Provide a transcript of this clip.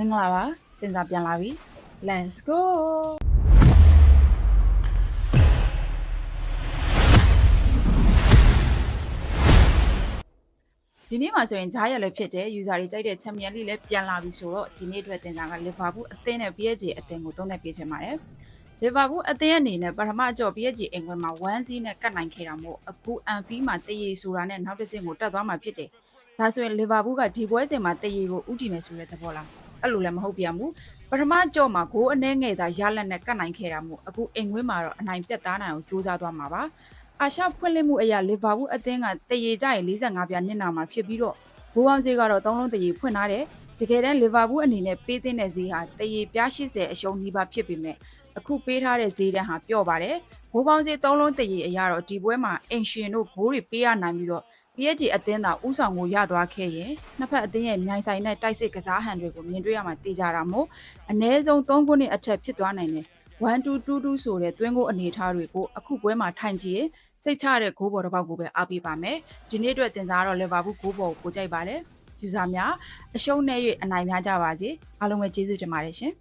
မင်္ဂလာပါတင်စားပြန်လာပြီ Let's go ဒီနေ့မှာဆိုရင်ဂျားရက်လည်းဖြစ်တယ် user တွေကြိုက်တဲ့ Champion League လည်းပြန်လာပြီဆိုတော့ဒီနေ့အတွက်တင်စားက Liverpool အသင်းနဲ့ PSG အသင်းကိုသုံးသပ်ပေးချင်ပါတယ် Liverpool အသင်းအနေနဲ့ပထမအကြော့ PSG အင်ကွင်းမှာ 1-0 နဲ့ကတ်နိုင်ခဲ့တာမို့အခု Anfield မှာတရေဆိုတာနဲ့နောက်တစ်ဆင့်ကိုတက်သွားမှာဖြစ်တယ်ဒါဆိုရင် Liverpool ကဒီပွဲစဉ်မှာတရေကိုဥတီမယ်ဆိုတဲ့သဘောလားအဲ့လိုလည်းမဟုတ်ပြန်ဘူးပထမကြော့မှာဂိုးအနှဲငယ်သာရလက်နဲ့ကတ်နိုင်ခဲ့တာမို့အခုအင်ကွင်းမှာတော့အနိုင်ပြတ်သားနိုင်အောင်ကြိုးစားသွားမှာပါအာရှဖွင့်လှစ်မှုအရာ Liverpool အသင်းကတရေကြရင်45ပြားနစ်နာမှာဖြစ်ပြီးတော့ဘိုးအောင်ဈေးကတော့3လုံးတရေဖွင့်ထားတယ်တကယ်တမ်း Liverpool အနေနဲ့ပေးတဲ့ဈေးဟာတရေပြား80အရှုံးနီးပါးဖြစ်ပေမဲ့အခုပေးထားတဲ့ဈေးတန်းဟာပျော့ပါတယ်ဘိုးပေါင်းဈေး3လုံးတရေအရာတော့ဒီပွဲမှာအင်ရှင်တို့ဘိုးတွေပေးရနိုင်ပြီးတော့ PSG အသင်းသာဥဆောင်ကိုရသွားခဲ့ရင်နှစ်ဖက်အသင်းရဲ့မြိုင်ဆိုင်တဲ့တိုက်စစ်ကစားဟန်တွေကိုမြင်တွေ့ရမှာတေးကြတာမို့အနည်းဆုံး3ခုနှစ်အထက်ဖြစ်သွားနိုင်တယ်1-2-2-2ဆိုတဲ့သွင်းကိုအနေထားတွေကိုအခုပွဲမှာထိုင်ကြည့်ရင်စိတ်ချတဲ့ဂိုးပေါ်တစ်ပေါက်ကိုပဲအားပေးပါမယ်ဒီနေ့အတွက်တင်စားတော့ Liverpool ဂိုးပေါ်ကိုကြိုက်ပါတယ်ယူဇာများအရှုံးနဲ့၍အနိုင်များကြပါစေအားလုံးပဲကျေးဇူးတင်ပါတယ်ရှင်